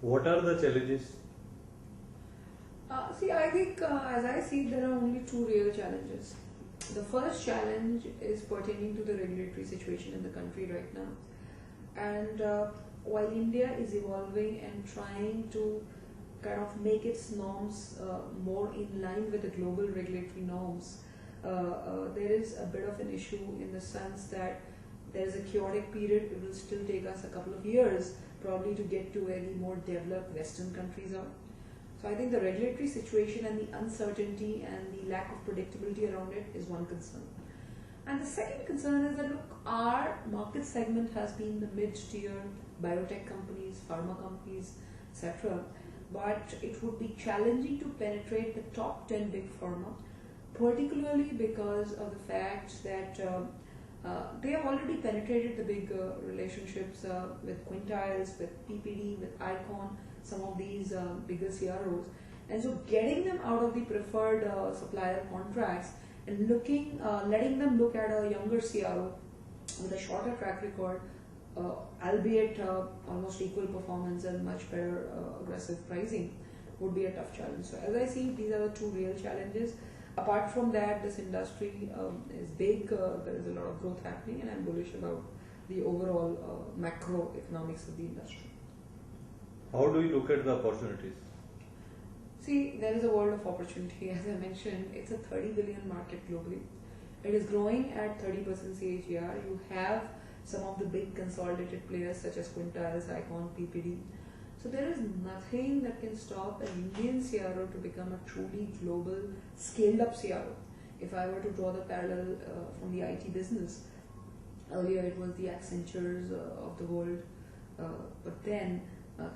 What are the challenges? See, I think as I see, there are only two real challenges. The first challenge is pertaining to the regulatory situation in the country right now. And while India is evolving and trying to kind of make its norms more in line with the global regulatory norms, there is a bit of an issue in the sense that there is a chaotic period. It will still take us a couple of years probably to get to where the more developed Western countries are. So I think the regulatory situation and the uncertainty and the lack of predictability around it is one concern. And the second concern is that look, our market segment has been the mid-tier biotech companies, pharma companies, etc. But it would be challenging to penetrate the top 10 big pharma, particularly because of the fact that they have already penetrated the big relationships with Quintiles, with PPD, with Icon, some of these bigger CROs. And so getting them out of the preferred supplier contracts and letting them look at a younger CRO with a shorter track record, albeit almost equal performance and much better aggressive pricing, would be a tough challenge. So as I see, these are the two real challenges. Apart from that, this industry is big, there is a lot of growth happening, and I'm bullish about the overall macroeconomics of the industry. How do you look at the opportunities? See, there is a world of opportunity. As I mentioned, it's a 30 billion market globally. It is growing at 30% CAGR. You have some of the big consolidated players such as Quintiles, Icon, PPD. So there is nothing that can stop an Indian CRO to become a truly global, scaled-up CRO. If I were to draw the parallel from the IT business, earlier it was the Accentures of the world, but then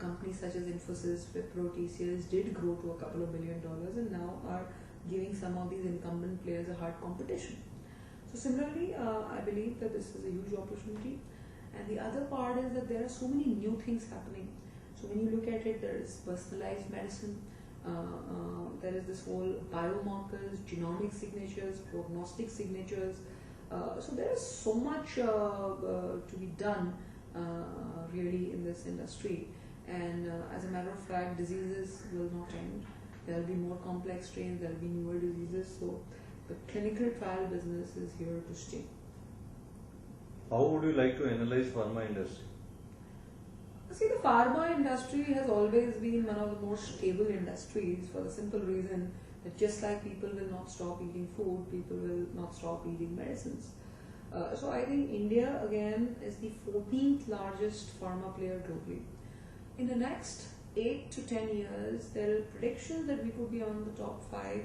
companies such as Infosys, Wipro, TCS did grow to a couple of $1 billion and now are giving some of these incumbent players a hard competition. So similarly, I believe that this is a huge opportunity. And the other part is that there are so many new things happening. So when you look at it, there is personalized medicine, there is this whole biomarkers, genomic signatures, prognostic signatures. So there is so much to be done really in this industry. And as a matter of fact, diseases will not end. There will be more complex strains, there will be newer diseases. So the clinical trial business is here to stay. How would you like to analyze pharma industry? See, the pharma industry has always been one of the more stable industries for the simple reason that just like people will not stop eating food, people will not stop eating medicines. So I think India again is the 14th largest pharma player globally. In the next 8 to 10 years, there are predictions that we could be on the top 5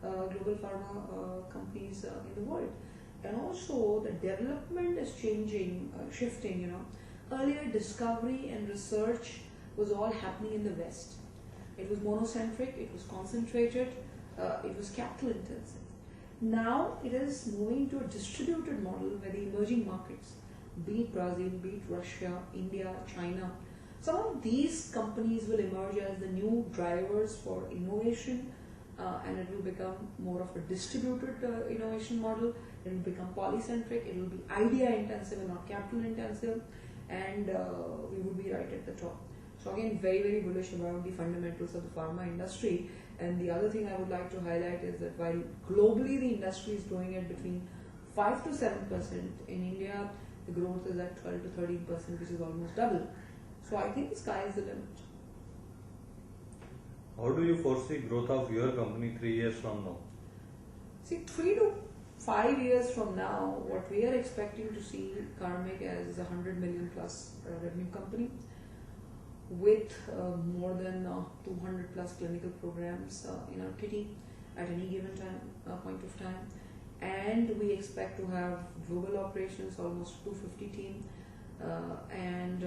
global pharma companies in the world. And also the development is changing, shifting, Earlier discovery and research was all happening in the West. It was monocentric, it was concentrated, it was capital intensive. Now it is moving to a distributed model where the emerging markets, be it Brazil, be it Russia, India, China, some of these companies will emerge as the new drivers for innovation, and it will become more of a distributed innovation model. It will become polycentric, it will be idea intensive and not capital intensive, and we would be right at the top. So again, very, very bullish about the fundamentals of the pharma industry. And the other thing I would like to highlight is that while globally the industry is growing at between 5 to 7%, in India the growth is at 12 to 13%, which is almost double. So I think the sky is the limit. How do you foresee growth of your company 3 years from now? See, 3 to 5 years from now, what we are expecting to see Karmic as a 100 million plus revenue company with more than 200 plus clinical programs in our kitty at any given point of time. And we expect to have global operations, almost 250 team. And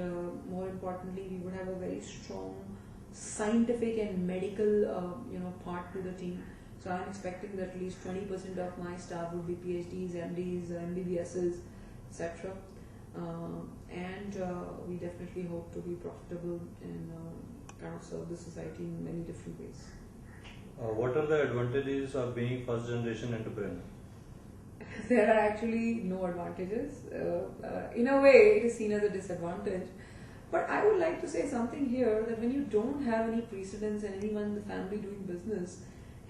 more importantly, we would have a very strong scientific and medical part to the team. So I'm expecting that at least 20% of my staff would be PhDs, MDs, MBBSs, etc. And we definitely hope to be profitable and kind of serve the society in many different ways. What are the advantages of being first generation entrepreneur? There are actually no advantages. In a way, it is seen as a disadvantage. But I would like to say something here, that when you don't have any precedence and anyone in the family doing business,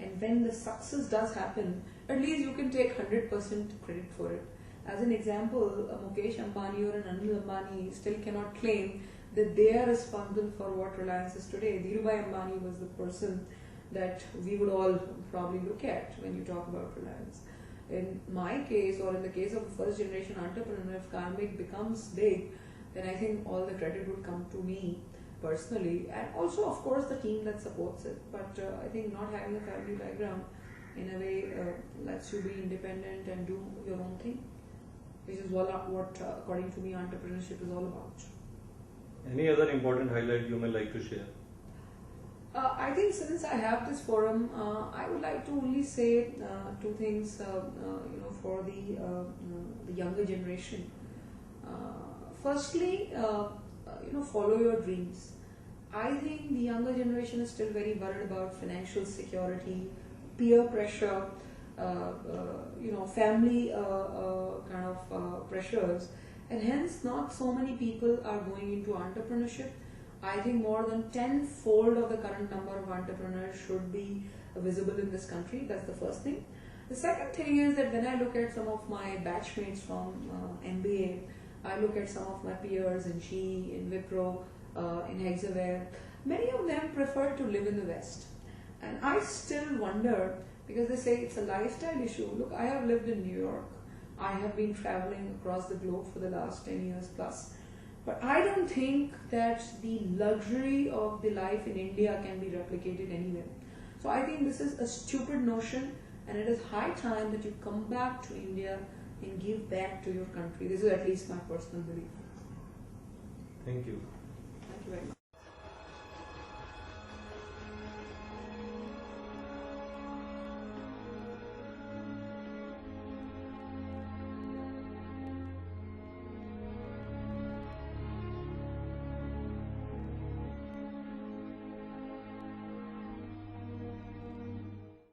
and when the success does happen, at least you can take 100% credit for it. As an example, a Mukesh Ambani or an Anil Ambani still cannot claim that they are responsible for what Reliance is today. Dhirubhai Ambani was the person that we would all probably look at when you talk about Reliance. In my case, or in the case of a first generation entrepreneur, if Karmic becomes big, then I think all the credit would come to me personally, and also of course the team that supports it. But I think not having a family background in a way lets you be independent and do your own thing, which is what according to me entrepreneurship is all about. Any other important highlight you may like to share? I think since I have this forum, I would like to only say two things. For the younger generation. Firstly, follow your dreams. I think the younger generation is still very worried about financial security, peer pressure, family kind of pressures, and hence not so many people are going into entrepreneurship. I think more than 10-fold of the current number of entrepreneurs should be visible in this country. That's the first thing. The second thing is that when I look at some of my batchmates from MBA, I look at some of my peers in GE, in Wipro, in Hexaware, many of them prefer to live in the West. And I still wonder, because they say it's a lifestyle issue. Look, I have lived in New York. I have been traveling across the globe for the last 10 years plus. But I don't think that the luxury of the life in India can be replicated anywhere. So I think this is a stupid notion, and it is high time that you come back to India and give back to your country. This is at least my personal belief. Thank you. Thank you very much.